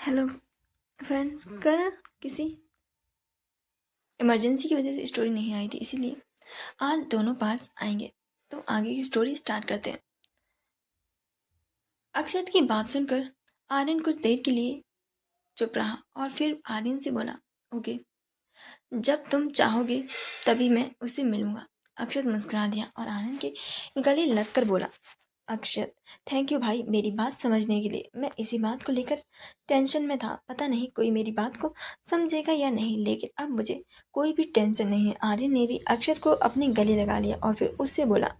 Hello friends, कल किसी emergency की वजह से स्टोरी नहीं आई थी, इसीलिए आज दोनों पार्ट्स आएंगे। तो आगे की स्टोरी स्टार्ट करते हैं। अक्षत की बात सुनकर आर्यन कुछ देर के लिए चुप रहा और फिर आर्यन से बोला, ओके, जब तुम चाहोगे तभी मैं उसे मिलूंगा। अक्षत मुस्कुरा दिया और आर्यन के गले लगकर बोला, अक्षत, थैंक यू भाई मेरी बात समझने के लिए। मैं इसी बात को लेकर टेंशन में था, पता नहीं कोई मेरी बात को समझेगा या नहीं, लेकिन अब मुझे कोई भी टेंशन नहीं है। आर्यन ने भी अक्षत को अपने गले लगा लिया और फिर उससे बोला,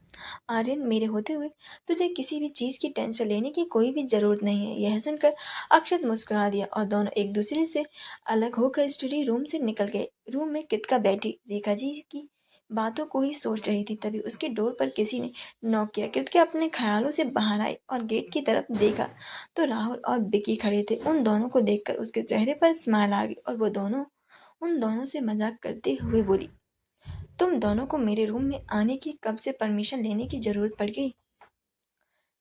आर्यन, मेरे होते हुए तुझे किसी भी चीज़ की टेंशन लेने की कोई भी ज़रूरत नहीं है। यह सुनकर अक्षत मुस्कुरा दिया और दोनों एक दूसरे से अलग होकर स्टडी रूम से निकल गए। रूम में कृतिका बैठी रेखा जी की बातों को ही सोच रही थी। तभी उसके डोर पर किसी ने नॉक किया। कृतिका अपने ख्यालों से बाहर आई और गेट की तरफ देखा तो राहुल और विकी खड़े थे। उन दोनों को देखकर उसके चेहरे पर स्माइल आ गई और वो दोनों उन दोनों से मजाक करते हुए बोली, तुम दोनों को मेरे रूम में आने की कब से परमिशन लेने की जरूरत पड़ गई?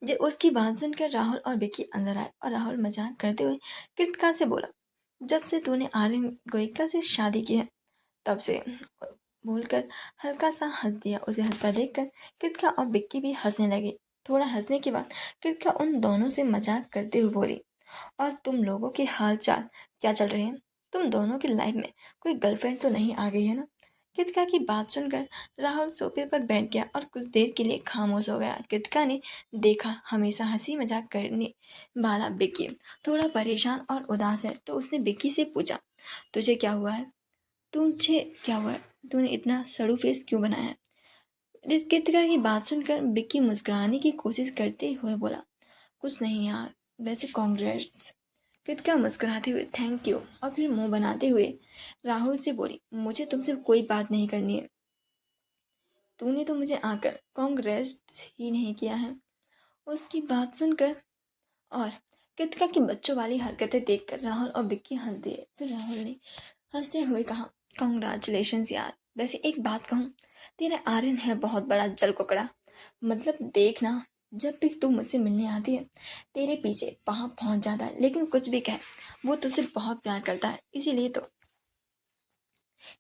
जो उसकी बात सुनकर राहुल और विक्की अंदर आए और राहुल मजाक करते हुए कृतिका से बोला, जब से तूने आर्यन गोइका से शादी की है तब से, बोलकर हल्का सा हंस दिया। उसे हंसता देखकर कृतिका और विक्की भी हंसने लगे। थोड़ा हंसने के बाद कृतिका उन दोनों से मजाक करते हुए बोली, और तुम लोगों के हाल चाल क्या चल रहे हैं? तुम दोनों की लाइफ में कोई गर्लफ्रेंड तो नहीं आ गई है ना? कृतिका की बात सुनकर राहुल सोफे पर बैठ गया और कुछ देर के लिए खामोश हो गया। कृतिका ने देखा हमेशा हंसी मजाक करने वाला विक्की थोड़ा परेशान और उदास है, तो उसने विक्की से पूछा, तुझे क्या हुआ है? तुझे क्या हुआ है? तूने इतना सड़ू फेस क्यों बनाया है? कृतिका की बात सुनकर विक्की मुस्कुराने की कोशिश करते हुए बोला, कुछ नहीं यार, वैसे कांग्रेट्स। कृतिका मुस्कुराते हुए थैंक यू और फिर मुंह बनाते हुए राहुल से बोली, मुझे तुमसे कोई बात नहीं करनी है। तूने तो मुझे आकर कांग्रेट्स ही नहीं किया है। उसकी बात सुनकर और कृतिका की बच्चों वाली हरकतें देखकर राहुल और विक्की हंस दिए। फिर राहुल ने हंसते हुए कहा, कॉन्ग्रेचुलेशंस यार। वैसे एक बात कहूँ, तेरा आर्यन है बहुत बड़ा जल कुकड़ा। मतलब देखना, जब भी तू मुझसे मिलने आती है तेरे पीछे वहां पहुंच जाता है। लेकिन कुछ भी कहे, वो तुझसे बहुत प्यार करता है, इसीलिए तो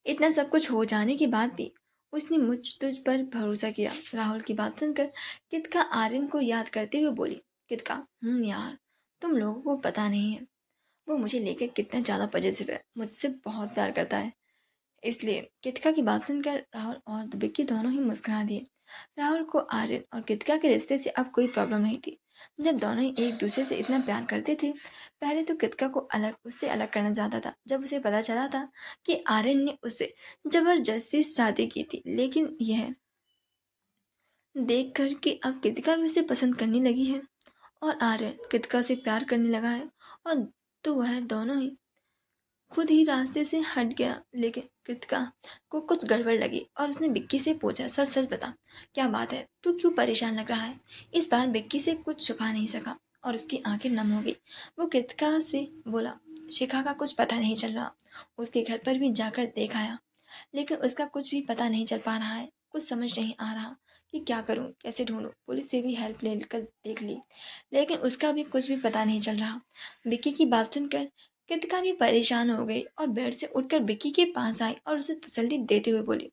इतना सब कुछ हो जाने के बाद भी उसने मुझ तुझ पर भरोसा किया। राहुल की बात सुनकर कितका आर्यन को याद करते हुए बोली, कितका, यार, तुम लोगों को पता नहीं है वो मुझे लेकर कितना ज़्यादा पॉजिटिव है, मुझसे बहुत प्यार करता है। इसलिए कृतिका की बात सुनकर राहुल और विक्की दोनों ही मुस्कुरा दिए। राहुल को आर्यन और कृतिका के रिश्ते से अब कोई प्रॉब्लम नहीं थी। जब दोनों ही एक दूसरे से इतना प्यार करते थे, पहले तो कृतिका को उससे अलग करना चाहता था। जब उसे पता चला था कि आर्यन ने उससे जबरदस्ती शादी की थी, लेकिन यह देख कर कि अब कृतिका भी उसे पसंद करने लगी है और आर्यन कृतिका से प्यार करने लगा है, और तो वह दोनों ही खुद ही रास्ते से हट गया। लेकिन कृतिका को कुछ गड़बड़ लगी और उसने विक्की से पूछा, सच सच बता, क्या बात है, तू क्यों परेशान लग रहा है? इस बार विक्की से कुछ छुपा नहीं सका और उसकी आंखें नम हो गई। वो कृतिका से बोला, शिखा का कुछ पता नहीं चल रहा। उसके घर पर भी जाकर देखाया, लेकिन उसका कुछ भी पता नहीं चल पा रहा है। कुछ समझ नहीं आ रहा कि क्या करूं, कैसे ढूंढूं। पुलिस से भी हेल्प लेकर देख ली, लेकिन उसका भी कुछ भी पता नहीं चल रहा। विक्की की बात सुनकर कृतिका भी परेशान हो गई और बेड से उठकर विक्की के पास आई और उसे तसल्ली देते हुए बोली,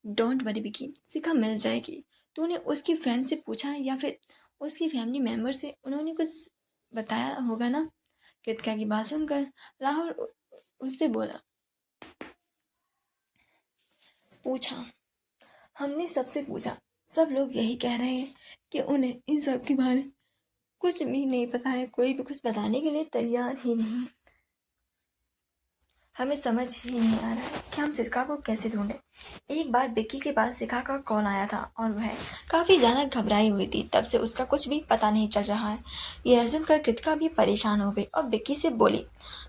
डोंट वरी विक्की, शिखा मिल जाएगी। तूने उसकी फ्रेंड से पूछा या फिर उसकी फैमिली मेंबर से, उन्होंने कुछ बताया होगा ना? कृतिका की बात सुनकर राहुल उससे बोला, पूछा, हमने सबसे पूछा, सब लोग यही कह रहे हैं कि उन्हें इन सब के बारे में कुछ भी नहीं पता है। कोई भी कुछ बताने के लिए तैयार ही नहीं है। हमें समझ ही नहीं आ रहा है कि हम शिखा को कैसे ढूंढें। एक बार विक्की के पास शिखा का कॉल आया था और वह काफ़ी ज़्यादा घबराई हुई थी। तब से उसका कुछ भी पता नहीं चल रहा है। यह सुनकर कृतिका भी परेशान हो गई और विक्की से बोली,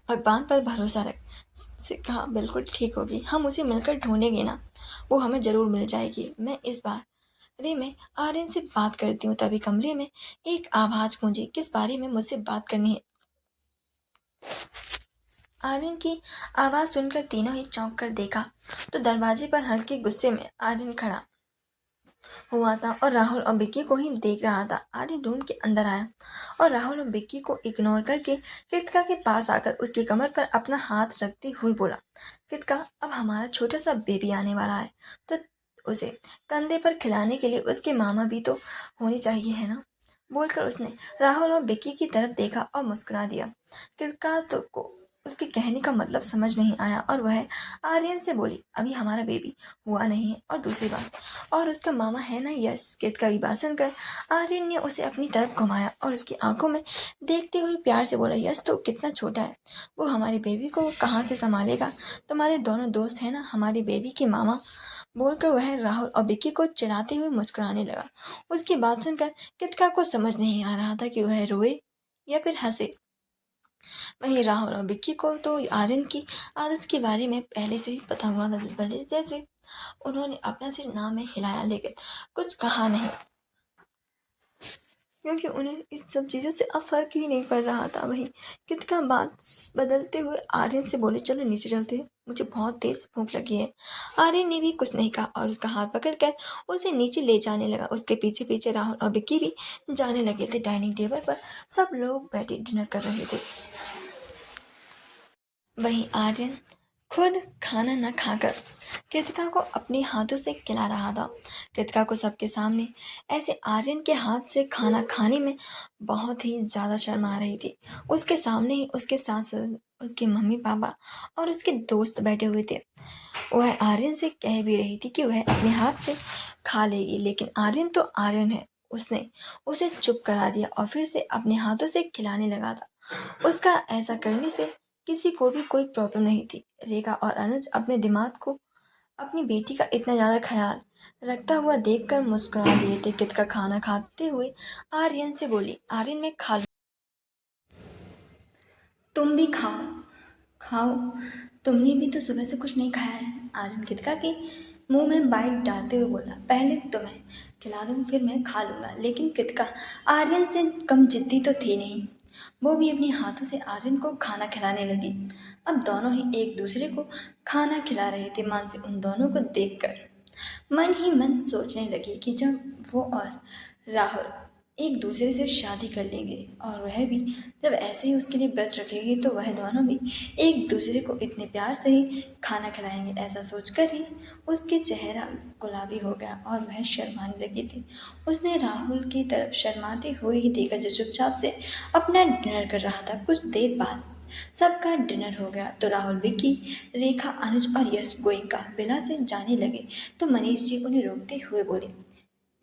भगवान पर भरोसा रख, शिखा बिल्कुल ठीक होगी। हम उसे मिलकर ढूंढेंगे ना, वो हमें ज़रूर मिल जाएगी। मैं इस बार रे में आर्यन से बात करती हूँ। तभी कमरे में एक आवाज़ गूंजी, किस बारे में मुझसे बात करनी है? आर्यन की आवाज़ सुनकर तीनों ही चौंक कर देखा तो दरवाजे पर हल्के गुस्से में आर्यन खड़ा हुआ था और राहुल और विक्की को ही देख रहा था। आर्यन रूम के अंदर आया और राहुल और विक्की को इग्नोर करके कृतिका के पास आकर उसकी कमर पर अपना हाथ रखते हुए बोला, कृतिका, अब हमारा छोटा सा बेबी आने वाला है, तो उसे कंधे पर खिलाने के लिए उसके मामा भी तो होनी चाहिए, है ना? बोलकर उसने राहुल और विक्की की तरफ देखा और मुस्कुरा दिया। कृतिका तो को उसके कहने का मतलब समझ नहीं आया और वह आर्यन से बोली, अभी हमारा बेबी हुआ नहीं है, और दूसरी बात, और उसका मामा है ना यश। कृतिका की बात सुनकर आर्यन ने उसे अपनी तरफ घुमाया और उसकी आंखों में देखते हुए प्यार से बोला, यश तो कितना छोटा है, वो हमारी बेबी को कहाँ से संभालेगा? तुम्हारे दोनों दोस्त हैं ना हमारी बेबी के मामा। बोलकर वह राहुल और विक्की को चिढ़ाते हुए मुस्कुराने लगा। उसकी बात सुनकर कृतिका को समझ नहीं आ रहा था कि वह रोए या फिर हंसे। वहीं राहुल और विक्की को तो आर्यन की आदत के बारे में पहले से ही पता हुआ था, जिस पहले जैसे उन्होंने अपना सिर नाम में हिलाया लेकिन कुछ कहा नहीं, क्योंकि उन्हें इस सब चीज़ों से अब फर्क ही नहीं पड़ रहा था। वहीं कृतिका बात बदलते हुए आर्यन से बोले, चलो नीचे चलते हैं, मुझे बहुत तेज भूख लगी है। आर्यन ने भी कुछ नहीं कहा और उसका हाथ पकड़कर उसे नीचे ले जाने लगा। उसके पीछे पीछे राहुल और विक्की भी जाने लगे थे। डाइनिंग टेबल पर सब लोग बैठे डिनर कर रहे थे। वहीं आर्यन खुद खाना न खाकर कृतिका को अपने हाथों से खिला रहा था। कृतिका को सबके सामने ऐसे आर्यन के हाथ से खाना खाने में बहुत ही ज़्यादा शर्म आ रही थी। उसके सामने ही उसके सास, उसके मम्मी पापा और उसके दोस्त बैठे हुए थे। वह आर्यन से कह भी रही थी कि वह अपने हाथ से खा लेगी, लेकिन आर्यन तो आर्यन है। उसने उसे चुप करा दिया और फिर से अपने हाथों से खिलाने लगा था। उसका ऐसा करने से किसी को भी कोई प्रॉब्लम नहीं थी। रेखा और अनुज अपने दिमाग को अपनी बेटी का इतना ज़्यादा ख्याल रखता हुआ देखकर मुस्कुरा दिए थे। कृतिका खाना खाते हुए आर्यन से बोली, आर्यन मैं खा लूँ, तुम भी खाओ। खाओ, तुमने भी तो सुबह से कुछ नहीं खाया है। आर्यन कृतिका के मुंह में बाइट डालते हुए बोला, पहले तुम्हें खिला दूँ फिर मैं खा लूँगा। लेकिन कृतिका आर्यन से कम जिद्दी तो थी नहीं। वो भी अपने हाथों से आर्यन को खाना खिलाने लगी। अब दोनों ही एक दूसरे को खाना खिला रहे थे। मानसी उन दोनों को देखकर मन ही मन सोचने लगी कि जब वो और राहुल एक दूसरे से शादी कर लेंगे और वह भी जब ऐसे ही उसके लिए व्रत रखेगी तो वह दोनों भी एक दूसरे को इतने प्यार से ही खाना खिलाएंगे। ऐसा सोचकर ही उसके चेहरा गुलाबी हो गया और वह शर्माने लगी थी। उसने राहुल की तरफ शर्माते हुए ही देखा जो चुपचाप से अपना डिनर कर रहा था। कुछ देर बाद सबका डिनर हो गया तो राहुल, विक्की, रेखा, अनुज और यश गोइंका विला से जाने लगे तो मनीष जी उन्हें रोकते हुए बोले,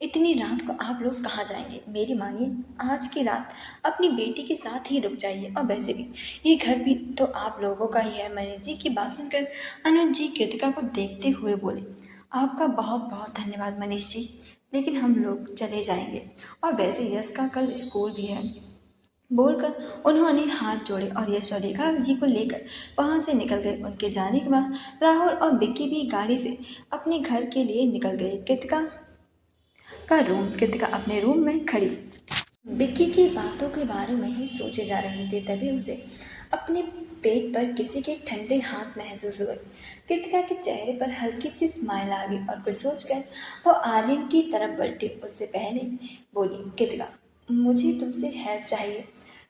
इतनी रात को आप लोग कहाँ जाएंगे? मेरी मानिए, आज की रात अपनी बेटी के साथ ही रुक जाइए, और वैसे भी ये घर भी तो आप लोगों का ही है। मनीष जी की बात सुनकर अनुज जी कृतिका को देखते हुए बोले, आपका बहुत बहुत धन्यवाद मनीष जी, लेकिन हम लोग चले जाएंगे, और वैसे यश का कल स्कूल भी है। बोलकर उन्होंने हाथ जोड़े और यशोरेखा जी को लेकर वहां से निकल गए। उनके जाने के बाद राहुल और विक्की भी गाड़ी से अपने घर के लिए निकल गए। कृतिका अपने रूम में खड़ी विक्की की बातों के बारे में ही सोचे जा रही थी। तभी उसे अपने पेट पर किसी के ठंडे हाथ महसूस हुए। कृतिका के चेहरे पर हल्की सी स्माइल आ गई और कुछ सोचकर वो आर्यन की तरफ बढ़ी। उससे पहले बोली, कृतिका, मुझे तुमसे हेल्प चाहिए।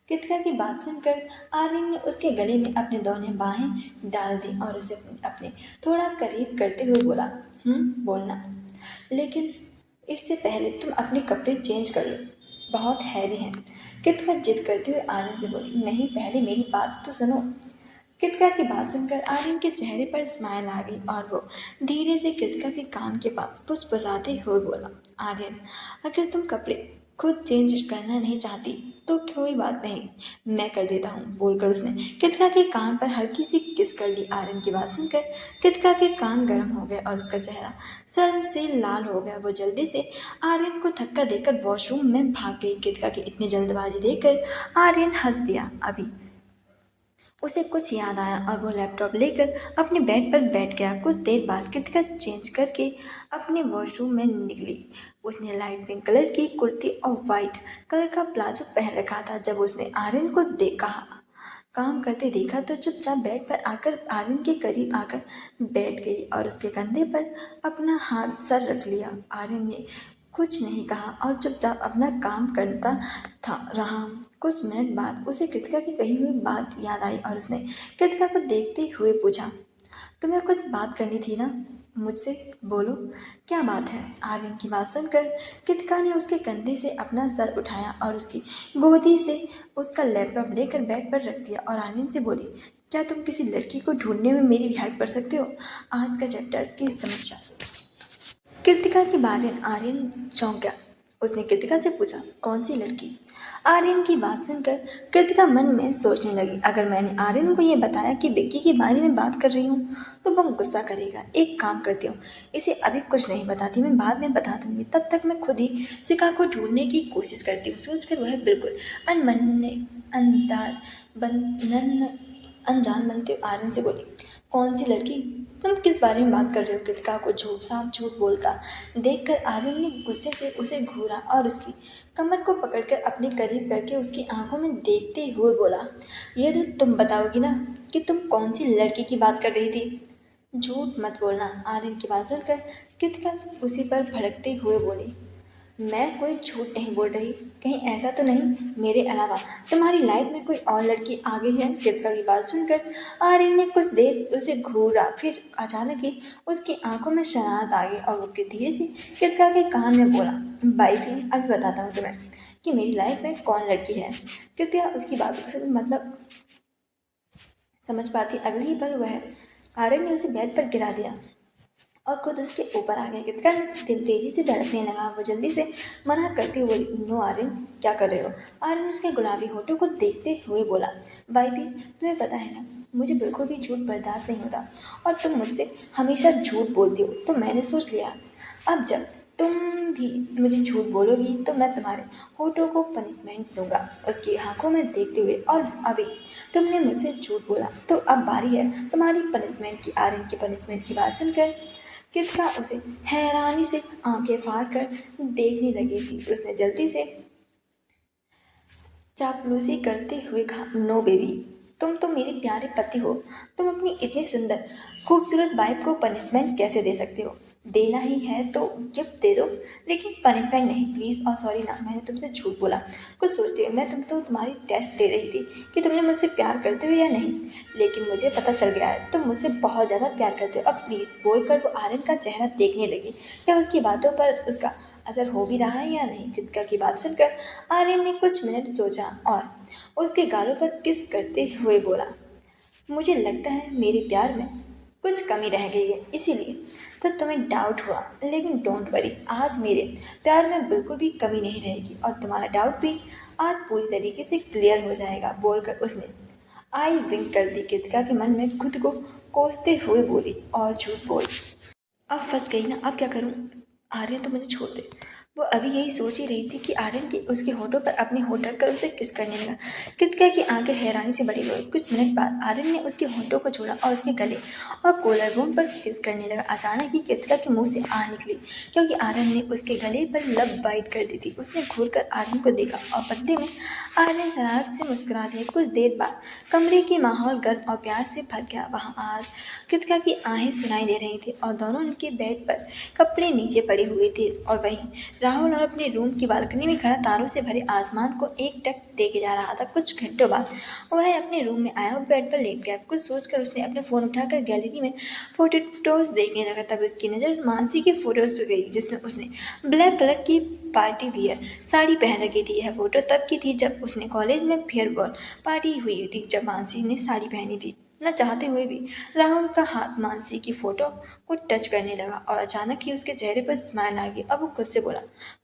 कृतिका की बात सुनकर आर्यन ने उसके गले में अपने दोनों बाहें डाल दी और उसे अपने थोड़ा करीब करते हुए बोला, बोलना, लेकिन इससे पहले तुम अपने कपड़े चेंज कर लो, बहुत हैवी हैं। कृतिका जिद करते हुए आर्यन से बोली, नहीं, पहले मेरी बात तो सुनो। कृतिका की बात सुनकर आर्यन के चेहरे पर स्माइल आ गई और वो धीरे से कृतिका के कान के पास फुसफुसाते हुए बोला, आर्यन, अगर तुम कपड़े खुद चेंज करना नहीं चाहती तो कोई बात नहीं, मैं कर देता हूँ। बोलकर उसने कृतिका के कान पर हल्की सी किस कर ली। आर्यन की बात सुनकर कृतिका के कान गर्म हो गए और उसका चेहरा शर्म से लाल हो गया। वो जल्दी से आर्यन को धक्का देकर वॉशरूम में भाग गई। कृतिका की इतनी जल्दबाजी देखकर आर्यन हंस दिया। अभी उसे कुछ याद आया और वो लैपटॉप लेकर अपने बेड पर बैठ गया। कुछ देर बाद कृतिका चेंज करके अपने वॉशरूम में निकली। उसने लाइट पिंक कलर की कुर्ती और वाइट कलर का प्लाजो पहन रखा था। जब उसने आर्यन को देखा काम करते देखा तो चुपचाप बेड पर आकर आर्यन के करीब आकर बैठ गई और उसके कंधे पर अपना हाथ सर रख लिया। आर्यन ने कुछ नहीं कहा और चुपचाप अपना काम करता था रहा। कुछ मिनट बाद उसे कृतिका की कही हुई बात याद आई और उसने कृतिका को देखते हुए पूछा, तुम्हें कुछ बात करनी थी ना मुझसे, बोलो क्या बात है। आर्यन की बात सुनकर कृतिका ने उसके कंधे से अपना सर उठाया और उसकी गोदी से उसका लैपटॉप लेकर बेड पर रख दिया और आर्यन से बोली, क्या तुम किसी लड़की को ढूंढने में मेरी हेल्प कर सकते हो। आज का चैप्टर की समीक्षा। कृतिका के बारे में आर्यन चौंक गया। उसने कृतिका से पूछा, कौन सी लड़की। आर्यन की बात सुनकर कृतिका मन में सोचने लगी, अगर मैंने आर्यन को यह बताया कि विक्की के बारे में बात कर रही हूँ तो वो गुस्सा करेगा। एक काम करती हूँ, इसे अभी कुछ नहीं बताती, मैं बाद में बता दूंगी। तब तक मैं खुद ही शिखा को ढूंढने की कोशिश करती हूँ। सोचकर वह बिल्कुल अनमने अंदाज बनन अनजान बनते हुए आर्यन से बोली, कौन सी लड़की, तुम किस बारे में बात कर रहे हो। कृतिका को साफ झूठ बोलता देखकर आर्यन ने गुस्से से उसे घूरा और उसकी कमर को पकड़कर अपने करीब करके उसकी आंखों में देखते हुए बोला, ये तो तुम बताओगी ना कि तुम कौन सी लड़की की बात कर रही थी। झूठ मत बोलना। आर्यन की बात सुनकर कृतिका उसी पर भड़कते हुए बोली, मैं कोई झूठ नहीं बोल रही, कहीं ऐसा तो नहीं मेरे अलावा तुम्हारी लाइफ में कोई और लड़की आ गई है। कृतिका की बात सुनकर आर्यन ने कुछ देर उसे घूरा, फिर अचानक ही उसकी आंखों में शरारत आ गई और वो धीरे से कृतिका के कान में बोला, बाईफी अभी बताता हूँ तुम्हें कि मेरी लाइफ में कौन लड़की है। कृतिका उसकी बातों से मतलब समझ पाती, अगले ही पल वह आर्यन ने उसे बेड पर गिरा दिया और खुद उसके ऊपर आ गया। कृतिका दिल तेजी से धड़कने लगा। वो जल्दी से मना करते हुए बोली, नो आर्यन, क्या कर रहे हो। आर्यन उसके गुलाबी होठों को देखते हुए बोला, बाईबी तुम्हें पता है ना मुझे बिल्कुल भी झूठ बर्दाश्त नहीं होता और तुम मुझसे हमेशा झूठ बोलती हो, तो मैंने सोच लिया अब जब तुम भी मुझे झूठ बोलोगी तो मैं तुम्हारे होठों को पनिशमेंट दूंगा। उसकी आंखों में देखते हुए, और अभी तुमने मुझसे झूठ बोला तो अब बारी है तुम्हारी पनिशमेंट की। आर्यन की पनिशमेंट की बात सुनकर कृतिका उसे हैरानी से आंखें फाड़ कर देखने लगी थी। उसने जल्दी से चापलूसी करते हुए कहा, नो बेबी, तुम तो मेरे प्यारे पति हो, तुम अपनी इतनी सुंदर खूबसूरत वाइफ को पनिशमेंट कैसे दे सकते हो। देना ही है तो गिफ्ट दे दो, लेकिन पनिशमेंट नहीं प्लीज़। और सॉरी ना, मैंने तुमसे झूठ बोला कुछ सोचते हुए। मैं तुम्हारी टेस्ट ले रही थी कि तुमने मुझसे प्यार करते हो या नहीं, लेकिन मुझे पता चल गया है तुम मुझसे बहुत ज़्यादा प्यार करते हो। अब प्लीज़ बोलकर वो आर्यन का चेहरा देखने लगी, क्या उसकी बातों पर उसका असर हो भी रहा है या नहीं। कृतिका की बात सुनकर आर्यन ने कुछ मिनट सोचा और उसके गालों पर किस करते हुए बोला, मुझे लगता है मेरे प्यार में कुछ कमी रह गई है, इसीलिए तो तुम्हें डाउट हुआ, लेकिन डोंट वरी, आज मेरे प्यार में बिल्कुल भी कमी नहीं रहेगी और तुम्हारा डाउट भी आज पूरी तरीके से क्लियर हो जाएगा। बोलकर उसने आई विंक कर दी। कृतिका के मन में खुद को कोसते हुए बोली, और झूठ बोल, अब फंस गई ना, अब क्या करूं। आर्यन तो मुझे छोड़ दे। वो अभी यही सोच ही रही थी कि आर्यन की उसके होठों पर अपने होठ रखकर उसे किस करने लगा। कृतिका की आंखें हैरानी से बड़ी हुई। कुछ मिनट बाद आर्यन ने उसके होठों को छोड़ा और उसके गले और कॉलर बोन पर किस करने लगा। अचानक ही कृतिका के मुंह से आह निकली, क्योंकि आर्यन ने उसके गले पर लब बाइट कर दी थी। उसने घूर कर आर्यन को देखा और बदले में आर्यन शरारत से मुस्कुरा दिया। कुछ देर बाद कमरे के माहौल गर्म और प्यार से भर गया। वहाँ आज कृतिका की आहें सुनाई दे रही थी और दोनों उनके बेड पर कपड़े नीचे पड़े हुए थे। और वहीं राहुल और अपने रूम की बालकनी में खड़ा तारों से भरे आसमान को एकटक देखे जा रहा था। कुछ घंटों बाद वह अपने रूम में आया और बेड पर लेट गया। कुछ सोचकर उसने अपना फ़ोन उठाकर गैलरी में फोटोज देखने लगा। तब उसकी नज़र मानसी की फ़ोटोज़ पर गई, जिसमें उसने ब्लैक कलर की पार्टी वियर साड़ी पहन रखी थी। यह फोटो तब की थी जब उसने कॉलेज में फेयरवेल पार्टी हुई थी, जब मानसी ने साड़ी पहनी थी। न चाहते हुए भी राहुल का हाथ मानसी की फोटो को टच करने लगा और अचानक ही उसके चेहरे पर स्माइल आ गई। अब वो खुद से बोला,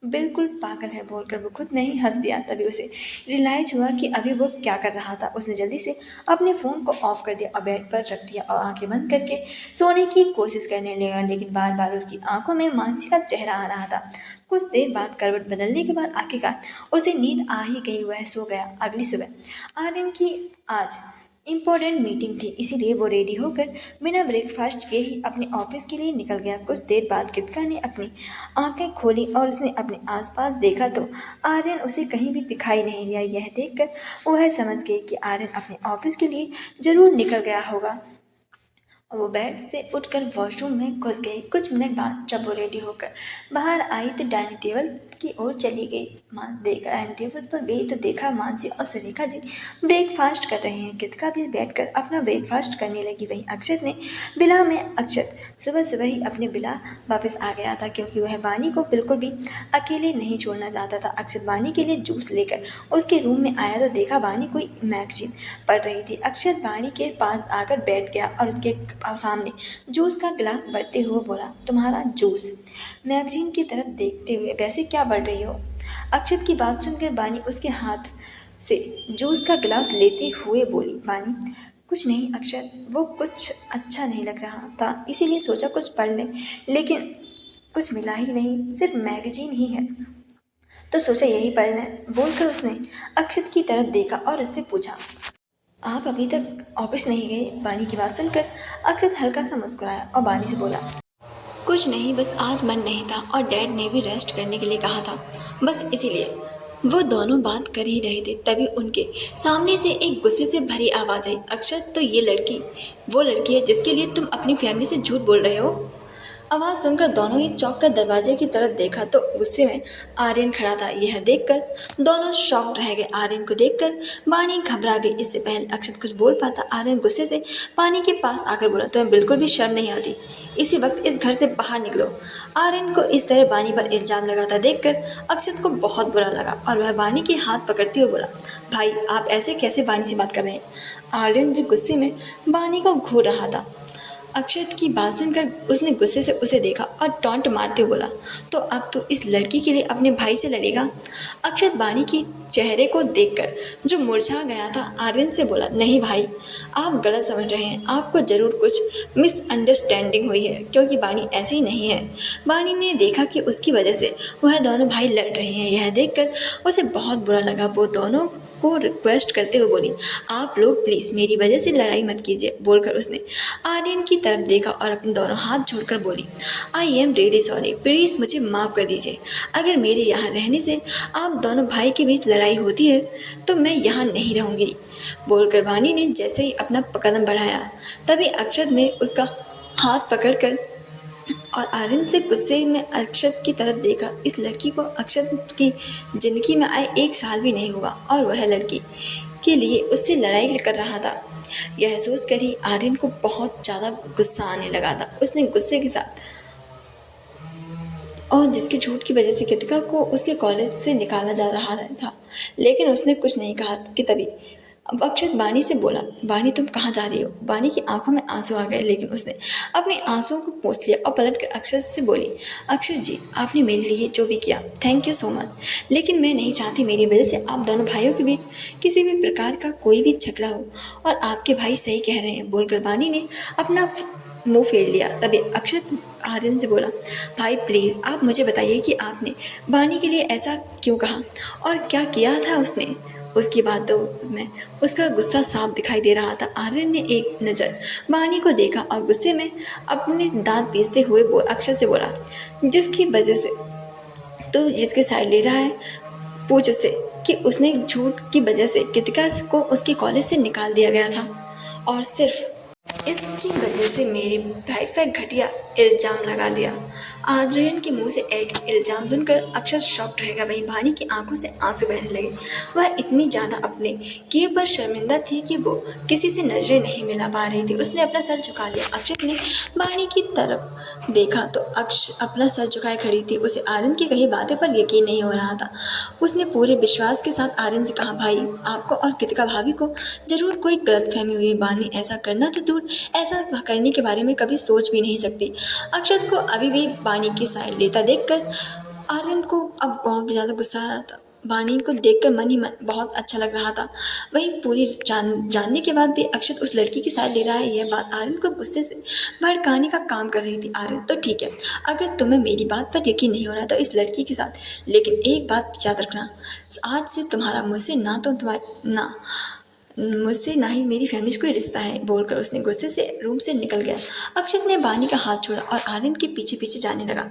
बिल्कुल पागल है। बोलकर वो खुद में ही हंस दिया। तभी उसे रियलाइज हुआ कि अभी वो क्या कर रहा था। उसने जल्दी से अपने फ़ोन को ऑफ कर दिया और बेड पर रख दिया और आंखें बंद करके सोने की कोशिश करने लगा, लेकिन बार बार उसकी आंखों में मानसी का चेहरा आ रहा था। कुछ देर बाद करवट बदलने के बाद आखिरकार उसे नींद आ ही गई। वह सो गया। अगली सुबह आर्यन की आज इम्पोर्टेंट मीटिंग थी, इसीलिए वो रेडी होकर बिना ब्रेकफास्ट के ही अपने ऑफिस के लिए निकल गया। कुछ देर बाद कृतिका ने अपनी आंखें खोली और उसने अपने आसपास देखा तो आर्यन उसे कहीं भी दिखाई नहीं दिया। यह देखकर वह समझ गई कि आर्यन अपने ऑफिस के लिए जरूर निकल गया होगा। वो बेड से उठकर वॉशरूम में घुस गई। कुछ मिनट बाद जब वो रेडी होकर बाहर आई तो डाइनिंग टेबल की ओर चली गई। डाइनिंग टेबल पर गई तो देखा मानसी और सुरेखा जी ब्रेकफास्ट कर रहे हैं। कृतिका भी बैठकर अपना ब्रेकफास्ट करने लगी। वहीं अक्षत ने बिला में अक्षत सुबह सुबह ही अपने बिला वापस आ गया था, क्योंकि वह वानी को बिल्कुल भी अकेले नहीं छोड़ना चाहता था। अक्षत वानी के लिए जूस लेकर उसके रूम में आया तो देखा वानी कोई मैगजीन पढ़ रही थी। अक्षत वानी के पास आकर बैठ गया और उसके सामने जूस का गिलास भरते हुए बोला, तुम्हारा जूस। मैगजीन की तरफ देखते हुए, वैसे क्या पढ़ रही हो? अक्षत की बात सुनकर वानी उसके हाथ से जूस का गिलास लेते हुए बोली, वानी कुछ नहीं अक्षत, वो कुछ अच्छा नहीं लग रहा था इसीलिए सोचा कुछ पढ़ लें, लेकिन कुछ मिला ही नहीं, सिर्फ मैगजीन ही है तो सोचा यही पढ़ लें। बोलकर उसने अक्षत की तरफ देखा और उससे पूछा, आप अभी तक ऑफिस नहीं गए? बानी की बात सुनकर अक्षत हल्का सा मुस्कुराया और बानी से बोला, कुछ नहीं, बस आज मन नहीं था और डैड ने भी रेस्ट करने के लिए कहा था, बस इसीलिए। वो दोनों बात कर ही रहे थे तभी उनके सामने से एक गुस्से से भरी आवाज़ आई, अक्षत तो ये लड़की वो लड़की है जिसके लिए तुम अपनी फैमिली से झूठ बोल रहे हो। आवाज़ सुनकर दोनों ही चौंक कर दरवाजे की तरफ देखा तो गुस्से में आर्यन खड़ा था। यह देखकर दोनों शॉक्ड रह गए। आर्यन को देखकर वानी घबरा गई। इससे पहले अक्षत कुछ बोल पाता आर्यन गुस्से से वानी के पास आकर बोला, तुम्हें बिल्कुल भी शर्म नहीं आती? इसी वक्त इस घर से बाहर निकलो। आर्यन को इस तरह वानी पर इल्जाम लगाता देखकर अक्षत को बहुत बुरा लगा और वह वानी के हाथ पकड़ते हुए बोला, भाई आप ऐसे कैसे वानी से बात कर रहे हैं? आर्यन जो गुस्से में वानी को घूर रहा था। अक्षत की बात सुनकर उसने गुस्से से उसे देखा और टॉन्ट मारते हुए बोला, तो अब तू इस लड़की के लिए अपने भाई से लड़ेगा? अक्षत वानी की चेहरे को देखकर जो मुरझा गया था आर्यन से बोला, नहीं भाई, आप गलत समझ रहे हैं, आपको ज़रूर कुछ मिसअंडरस्टैंडिंग हुई है, क्योंकि वानी ऐसी नहीं है। वानी ने देखा कि उसकी वजह से वह दोनों भाई लड़ रहे हैं। यह देखकर उसे बहुत बुरा लगा। वो दोनों को रिक्वेस्ट करते हुए बोली, आप लोग प्लीज़ मेरी वजह से लड़ाई मत कीजिए। बोलकर उसने आर्यन की तरफ देखा और अपने दोनों हाथ जोड़कर बोली, I am really sorry, please मुझे माफ़ कर दीजिए। अगर मेरे यहाँ रहने से आप दोनों भाई के बीच लड़ाई होती है तो मैं यहाँ नहीं रहूँगी। बोलकर वानी ने जैसे ही अपना कदम बढ़ाया तभी अक्षत ने उसका हाथ पकड़कर और आर्यन से गुस्से में अक्षत की तरफ देखा। इस लड़की को अक्षत की ज़िंदगी में आए 1 साल भी नहीं हुआ और वह लड़की के लिए उससे लड़ाई कर रहा था। यह सोच कर ही आर्यन को बहुत ज़्यादा गुस्सा आने लगा था। उसने गुस्से के साथ और जिसके झूठ की वजह से कृतिका को उसके कॉलेज से निकाला जा रहा था, लेकिन उसने कुछ नहीं कहा कि तभी अब अक्षत वानी से बोला, वानी तुम कहाँ जा रही हो? वानी की आंखों में आंसू आ गए, लेकिन उसने अपने आंसुओं को पोंछ लिया और पलट कर अक्षत से बोली, अक्षत जी आपने मेरे लिए जो भी किया थैंक यू सो मच, लेकिन मैं नहीं चाहती मेरी वजह से आप दोनों भाइयों के बीच किसी भी प्रकार का कोई भी झगड़ा हो, और आपके भाई सही कह रहे हैं। बोलकर वानी ने अपना मुंह फेर लिया। तभी अक्षत आर्यन से बोला, भाई प्लीज़ आप मुझे बताइए कि आपने वानी के लिए ऐसा क्यों कहा और क्या किया था उसने? उसकी बातों में उसका गुस्सा साफ दिखाई दे रहा था। आर्यन ने एक नज़र वानी को देखा और गुस्से में अपने दांत पीसते हुए अक्षत से बोला, जिसकी वजह से तो जिसकी साइड ले रहा है पूछ उससे कि उसने झूठ की वजह से कृतिका को उसके कॉलेज से निकाल दिया गया था और सिर्फ इसकी वजह से मेरे भाई पे घटिया इल्ज़ाम लगा लिया। आर्यन के मुंह से एक इल्ज़ाम सुनकर अक्षत शॉक्ड रहेगा। वहीं वानी की आंखों से आंसू बहने लगे। वह इतनी ज़्यादा अपने किए पर शर्मिंदा थी कि वो किसी से नजरें नहीं मिला पा रही थी। उसने अपना सर झुका लिया। अक्षत ने वानी की तरफ देखा तो अपना सर झुकाए खड़ी थी। उसे आर्यन की कही बातें पर यकीन नहीं हो रहा था। उसने पूरे विश्वास के साथ आर्यन से कहा, भाई आपको और कृतिका भाभी को जरूर कोई गलतफहमी हुई। वानी ऐसा करना तो दूर, ऐसा करने के बारे में कभी सोच भी नहीं सकती। अक्षत को अभी भी वानी की साइड लेता देखकर आर्यन को अब बहुत ज़्यादा गुस्सा आया था। वानी को देखकर मन ही मन बहुत अच्छा लग रहा था। वही पूरी जानने के बाद भी अक्षत उस लड़की की साइड ले रहा है, यह बात आर्यन को गुस्से से भड़काने का काम कर रही थी। आर्यन तो ठीक है, अगर तुम्हें मेरी बात पर यकीन नहीं हो रहा तो इस लड़की के साथ, लेकिन एक बात याद रखना, आज से तुम्हारा मुझसे ना मुझसे ना ही मेरी फैमिली से कोई रिश्ता है, बोलकर उसने गुस्से से रूम से निकल गया। अक्षत ने बानी का हाथ छोड़ा और आर्यन के पीछे पीछे जाने लगा।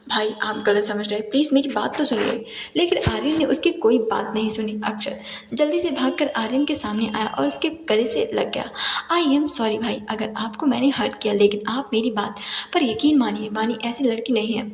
भाई आप गलत समझ रहे हैं, प्लीज़ मेरी बात तो सुनिए। लेकिन आर्यन ने उसकी कोई बात नहीं सुनी। अक्षत जल्दी से भागकर आर्यन के सामने आया और उसके गले से लग गया। आई एम सॉरी भाई, अगर आपको मैंने हर्ट किया, लेकिन आप मेरी बात पर यकीन मानिए, बानी ऐसी लड़की नहीं है।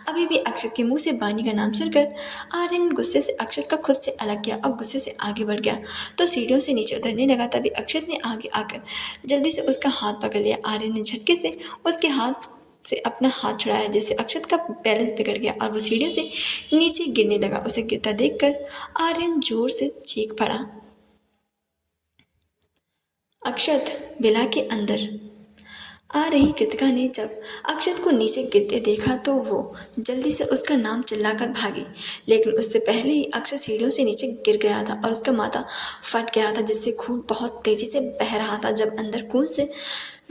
अभी भी अक्षत के मुंह से बानी का नाम सुनकर आर्यन गुस्से से अक्षत का खुद से अलग किया और गुस्से से आगे बढ़ गया तो सीढ़ियों से नीचे उतरने लगा। तभी अक्षत ने आगे आकर जल्दी से उसका हाथ पकड़ लिया। आर्यन ने झटके से उसके हाथ से अपना हाथ छुड़ाया, जिससे अक्षत का बैलेंस बिगड़ गया और वो सीढ़ियों से नीचे गिरने लगा। उसे गिरता देखकर आर्यन जोर से चीख पड़ा। अक्षत विला के अंदर आ रही कृतिका ने जब अक्षत को नीचे गिरते देखा तो वो जल्दी से उसका नाम चिल्लाकर भागी, लेकिन उससे पहले ही अक्षत सीढ़ियों से नीचे गिर गया था और उसका माथा फट गया था, जिससे खून बहुत तेजी से बह रहा था। जब अंदर खून से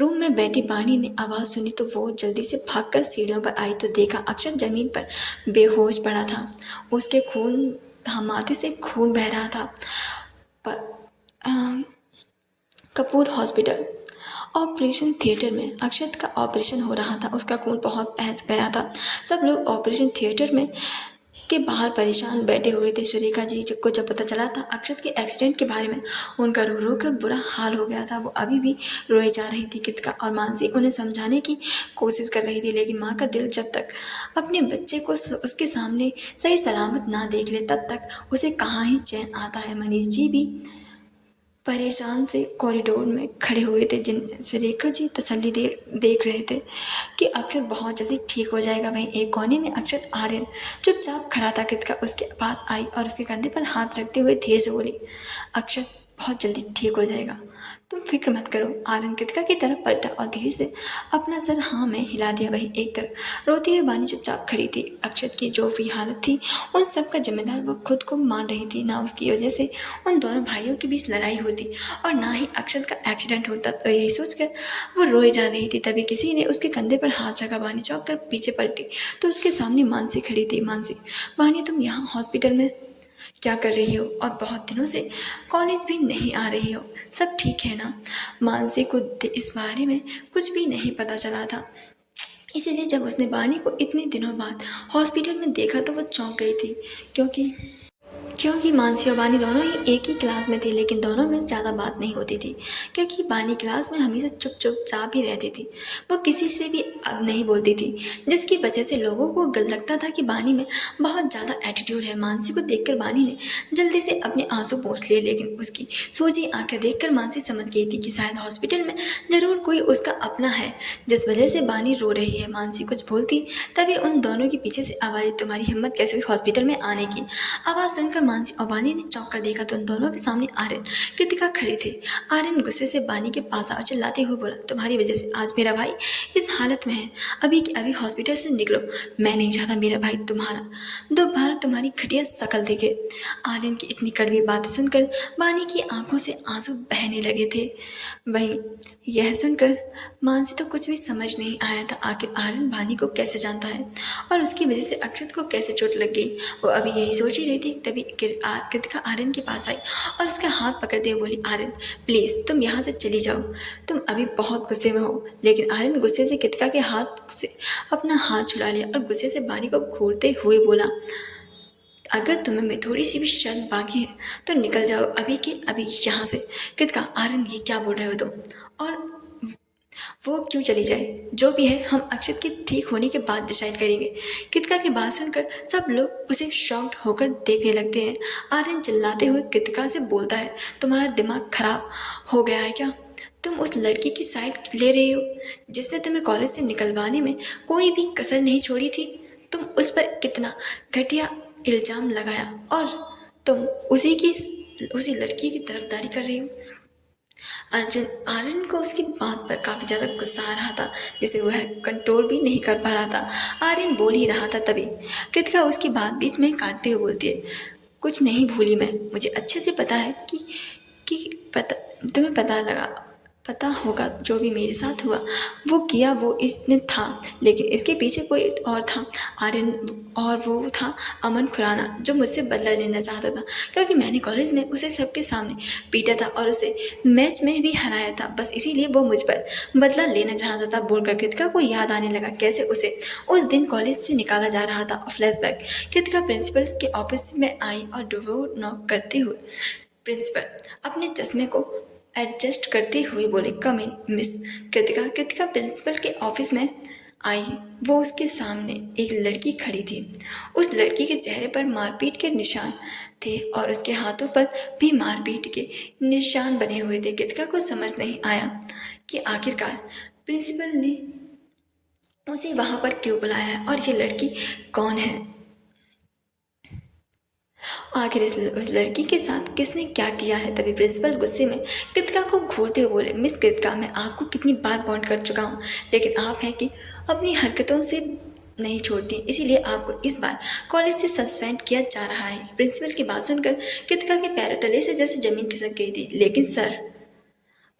रूम में बैठी बानी ने आवाज़ सुनी तो वो जल्दी से भागकर सीढ़ियों पर आई तो देखा अक्षत जमीन पर बेहोश पड़ा था। उसके माथे से खून बह रहा था। कपूर हॉस्पिटल ऑपरेशन थिएटर में अक्षत का ऑपरेशन हो रहा था। उसका खून बहुत बह गया था। सब लोग ऑपरेशन थिएटर में के बाहर परेशान बैठे हुए थे। सुरेखा जी को जब पता चला था अक्षत के एक्सीडेंट के बारे में, उनका रो रो कर बुरा हाल हो गया था। वो अभी भी रोए जा रही थी। कृतिका और मानसी उन्हें समझाने की कोशिश कर रही थी, लेकिन माँ का दिल जब तक अपने बच्चे को उसके सामने सही सलामत ना देख ले तब तक उसे कहाँ ही चैन आता है। मनीष जी भी परेशान से कॉरिडोर में खड़े हुए थे। सुरेखा जी तसल्ली देख रहे थे कि अक्षत बहुत जल्दी ठीक हो जाएगा। वहीं एक कोने में अक्षत आर्यन चुपचाप खड़ा था। कृतिका उसके पास आई और उसके कंधे पर हाथ रखते हुए धीरे से बोली, अक्षत बहुत जल्दी ठीक हो जाएगा, तुम फिक्र मत करो। आर्यन कृतिका की तरफ पलटा और धीरे से अपना सर हाँ में हिला दिया। वहीं एक तरफ रोती हुई बानी चुपचाप खड़ी थी। अक्षत की जो भी हालत थी उन सब का जिम्मेदार वो खुद को मान रही थी। ना उसकी वजह से उन दोनों भाइयों के बीच लड़ाई होती और ना ही अक्षत का एक्सीडेंट होता। तो यही सोचकर वो रोए जा रही थी। तभी किसी ने उसके कंधे पर हाथ रखा। बानी चौंक कर पीछे पलटी तो उसके सामने मानसी खड़ी थी। मानसी, बानी तुम यहाँ हॉस्पिटल में क्या कर रही हो और बहुत दिनों से कॉलेज भी नहीं आ रही हो, सब ठीक है ना? मानसी को इस बारे में कुछ भी नहीं पता चला था, इसीलिए जब उसने बानी को इतने दिनों बाद हॉस्पिटल में देखा तो वो चौंक गई थी। क्योंकि मानसी और बानी दोनों ही एक ही क्लास में थे, लेकिन दोनों में ज़्यादा बात नहीं होती थी क्योंकि बानी क्लास में हमेशा चुपचाप ही रहती थी। वो किसी से भी अब नहीं बोलती थी, जिसकी वजह से लोगों को लगता था कि बानी में बहुत ज़्यादा एटीट्यूड है। मानसी को देखकर बानी ने जल्दी से अपने आंसू पोंछ लिए, लेकिन उसकी सूजी आंखें देखकर मानसी समझ गई थी कि शायद हॉस्पिटल में ज़रूर कोई उसका अपना है, जिस वजह से बानी रो रही है। मानसी कुछ बोलती तभी उन दोनों के पीछे से आवाज़, तुम्हारी हिम्मत कैसे हुई हॉस्पिटल में आने की? आवाज़ सुनकर मानसी और बानी ने चौंक कर देखा तो उन दोनों के सामने आर्यन कृतिका खड़े थे। आर्यन गुस्से से बानी के पास आ चिल्लाते हुए बोला, तुम्हारी वजह से आज मेरा भाई इस हालत में है। अभी के अभी हॉस्पिटल से निकलो। मैं नहीं चाहता मेरा भाई तुम्हारा दोबारा तुम्हारी घटिया शक्ल देखे। आर्यन की इतनी कड़वी बातें सुनकर बानी की आंखों से आंसू बहने लगे थे। वहीं यह सुनकर मानसी तो कुछ भी समझ नहीं आया था। आखिर आर्यन बानी को कैसे जानता है और उसकी वजह से अक्षत को कैसे चोट लग गई। वो अभी यही सोच ही रही थी तभी कृतिका आर्यन के पास आई और उसका हाथ पकड़ते हुए बोली, आर्यन प्लीज़ तुम यहाँ से चली जाओ, तुम अभी बहुत गुस्से में हो। लेकिन आर्यन गुस्से से कृतिका के हाथ से अपना हाथ छुड़ा लिया और गुस्से से बानी को घूरते हुए बोला, अगर तुम्हें में थोड़ी सी भी शर्म बाकी है तो निकल जाओ अभी के अभी यहाँ से। कृतिका, आर्यन ये क्या बोल रहे हो तुम? और वो क्यों चली जाए? जो भी है हम अक्षत के ठीक होने के बाद डिसाइड करेंगे। कृतिका की बात सुनकर सब लोग उसे शॉक्ड होकर देखने लगते हैं। आर्यन चिल्लाते हुए कृतिका से बोलता है, तुम्हारा दिमाग खराब हो गया है क्या? तुम उस लड़की की साइड ले रही हो जिसने तुम्हें कॉलेज से निकलवाने में कोई भी कसर नहीं छोड़ी थी। तुम उस पर कितना घटिया इल्ज़ाम लगाया और तुम उसी लड़की की तरफदारी कर रही हो। आर्यन को उसकी बात पर काफ़ी ज़्यादा गुस्सा आ रहा था, जिसे वह कंट्रोल भी नहीं कर पा रहा था। आर्यन बोल ही रहा था तभी कृतिका उसकी बात बीच में काटते हुए बोलती है, कुछ नहीं भूली मैं, मुझे अच्छे से पता है कि तुम्हें पता लगा पता होगा जो भी मेरे साथ हुआ वो किया वो इसने था, लेकिन इसके पीछे कोई और था आर्यन, और वो था अमन खुराना जो मुझसे बदला लेना चाहता था, क्योंकि मैंने कॉलेज में उसे सबके सामने पीटा था और उसे मैच में भी हराया था, बस इसीलिए वो मुझ पर बदला लेना चाहता था बोलकर कृतिका को याद आने लगा कैसे उसे उस दिन कॉलेज से निकाला जा रहा था। फ्लैशबैक। कृतिका प्रिंसिपल के ऑफिस में आई और डोर नॉक करते हुए प्रिंसिपल अपने चश्मे को एडजस्ट करते हुए बोले, कम इन मिस कृतिका। कृतिका प्रिंसिपल के ऑफिस में आई। वो उसके सामने एक लड़की खड़ी थी। उस लड़की के चेहरे पर मारपीट के निशान थे और उसके हाथों पर भी मारपीट के निशान बने हुए थे। कृतिका को समझ नहीं आया कि आखिरकार प्रिंसिपल ने उसे वहां पर क्यों बुलाया है और ये लड़की कौन है। आखिर उस लड़की के साथ किसने क्या किया है। तभी प्रिंसिपल गुस्से में कृतिका को घूरते हुए बोले, मिस कृतिका, मैं आपको कितनी बार वार्न कर चुका हूँ, लेकिन आप हैं कि अपनी हरकतों से नहीं छोड़ती, इसीलिए आपको इस बार कॉलेज से सस्पेंड किया जा रहा है। प्रिंसिपल की बात सुनकर कृतिका के पैरों तले से जैसे जमीन खिसक गई थी। लेकिन सर,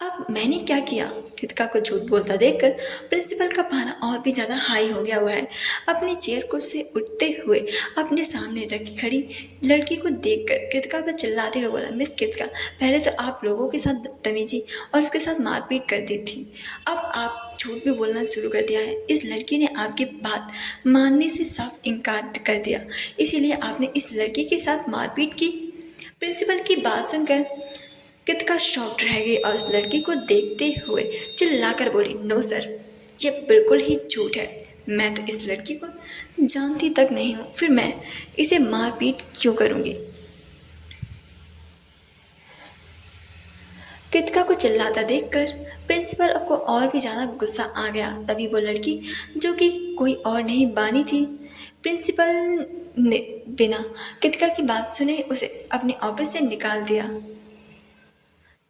अब मैंने क्या किया। कृतिका को झूठ बोलता देखकर प्रिंसिपल का पारा और भी ज्यादा हाई हो गया हुआ है। अपनी चेयर को से उठते हुए अपने सामने रखी खड़ी लड़की को देखकर कृतिका पर चिल्लाते हुए बोला, मिस कृतिका, पहले तो आप लोगों के साथ बदतमीजी और उसके साथ मारपीट करती थी, अब आप झूठ भी बोलना शुरू कर दिया है। इस लड़की ने आपकी बात मानने से साफ इनकार कर दिया, इसीलिए आपने इस लड़की के साथ मारपीट की। प्रिंसिपल की बात सुनकर कृतिका शॉक्ड रह गई और उस लड़की को देखते हुए चिल्लाकर बोली, नो सर, ये बिल्कुल ही झूठ है। मैं तो इस लड़की को जानती तक नहीं हूँ, फिर मैं इसे मारपीट क्यों करूँगी। कृतिका को चिल्लाता देखकर प्रिंसिपल को और भी ज़्यादा गुस्सा आ गया। तभी वो लड़की, जो कि कोई और नहीं बानी थी, प्रिंसिपल ने बिना कृतिका की बात सुने उसे अपने ऑफिस से निकाल दिया।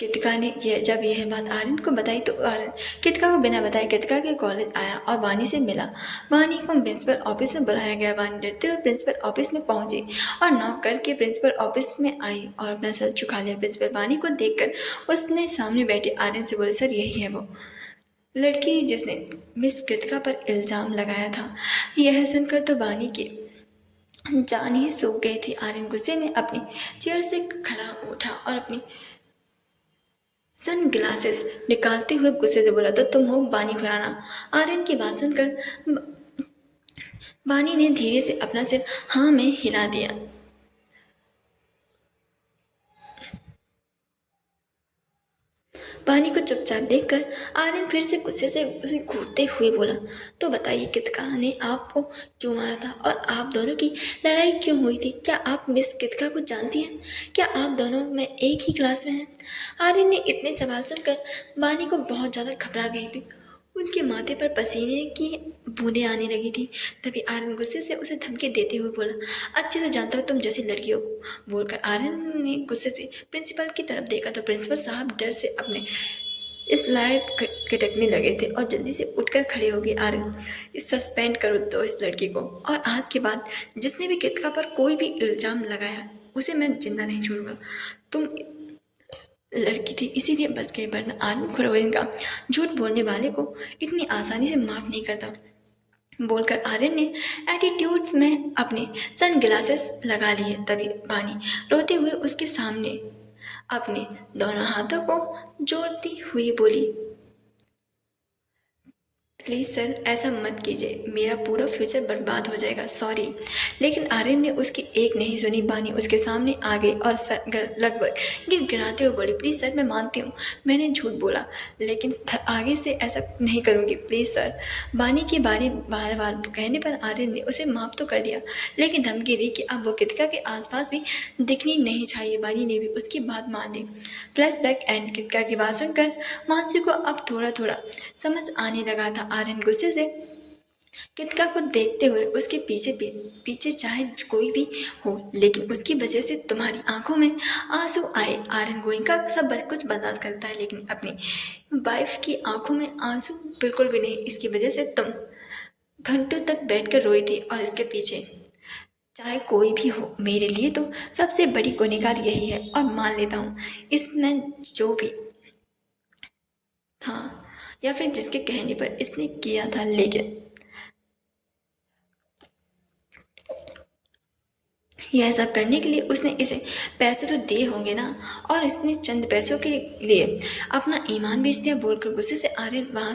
कृतिका ने जब यह बात आर्यन को बताई तो आर्यन कृतिका को बिना बताए कृतिका के कॉलेज आया और वानी से मिला। वानी को प्रिंसिपल ऑफिस में बुलाया गया। वानी डरते हुए प्रिंसिपल ऑफिस में पहुंची और नॉक करके प्रिंसिपल ऑफिस में आई और अपना सर झुका लिया। प्रिंसिपल वानी को देखकर उसने सामने बैठे आर्यन से बोले, सर, यही है वो लड़की जिसने मिस कृतिका पर इल्ज़ाम लगाया था। यह सुनकर तो वानी की जान ही सूख गई थी। आर्यन गुस्से में अपनी चेयर से खड़ा उठा और अपनी सन ग्लासेस निकालते हुए गुस्से से बोला, तो तुम हो बानी खुराना। आर्यन की बात सुनकर बानी ने धीरे से अपना सिर हाँ में हिला दिया। बानी को चुपचाप देखकर आर्यन फिर से गुस्से से उसे घूरते हुए बोला, तो बताइए कृतिका ने आपको क्यों मारा था और आप दोनों की लड़ाई क्यों हुई थी। क्या आप मिस कृतिका को जानती हैं? क्या आप दोनों में एक ही क्लास में हैं? आर्यन ने इतने सवाल सुनकर बानी को बहुत ज़्यादा घबरा गई थी। उसके माथे पर पसीने की बूंदें आने लगी थी। तभी आर्यन गुस्से से उसे धमकी देते हुए बोला, अच्छे से जानता हूँ तुम जैसी लड़कियों को। बोलकर आर्यन ने गुस्से से प्रिंसिपल की तरफ देखा तो प्रिंसिपल साहब डर से अपने इस लाइव खटकने लगे थे और जल्दी से उठकर खड़े हो गए। आर्यन, इस सस्पेंड करो दो इस लड़की को, और आज के बाद जिसने भी कृतिका पर कोई भी इल्ज़ाम लगाया उसे मैं जिंदा नहीं छोड़ूंगा। तुम लड़की थी इसीलिए बच गई, वरना आर्यन खुराना का झूठ बोलने वाले को इतनी आसानी से माफ़ नहीं करता। बोलकर आर्यन ने एटीट्यूड में अपने सन ग्लासेस लगा लिए। तभी बानी रोते हुए उसके सामने अपने दोनों हाथों को जोड़ती हुई बोली, प्लीज़ सर, ऐसा मत कीजिए, मेरा पूरा फ्यूचर बर्बाद हो जाएगा, सॉरी। लेकिन आर्यन ने उसकी एक नहीं सुनी। बानी उसके सामने आ गई और लगभग गिड़गिड़ाते हुए बोली, प्लीज़ सर, मैं मानती हूँ मैंने झूठ बोला, लेकिन आगे से ऐसा नहीं करूँगी, प्लीज़ सर। बानी की बार बार कहने पर आर्यन ने उसे माफ़ तो कर दिया, लेकिन धमकी दी कि अब वो कृतिका के आसपास भी दिखनी नहीं चाहिए। बानी ने भी उसकी बात मान ली। फ्लैशबैक एंड कृतिका की बात सुनकर मानसी को अब थोड़ा थोड़ा समझ आने लगा था। आर्यन गुस्से से कृतिका को देखते हुए उसके पीछे पीछे चाहे कोई भी हो, लेकिन उसकी वजह से तुम्हारी आंखों में आंसू आए। आर्यन गोइंका सब कुछ बर्दाश्त करता है, लेकिन अपनी वाइफ की आंखों में आंसू बिल्कुल भी नहीं। इसकी वजह से तुम घंटों तक बैठकर रोई थी और इसके पीछे चाहे कोई भी हो, मेरे लिए तो सबसे बड़ी गुनहगार यही है और मान लेता हूँ इसमें जो भी या फिर जिसके कहने पर इसने किया था। लेकिन यह सब करने के लिए उसने इसे पैसे तो दिए होंगे ना, और इसने चंद पैसों के लिए अपना ईमान बेच दिया बोलकर गुस्से से आर्यन वहां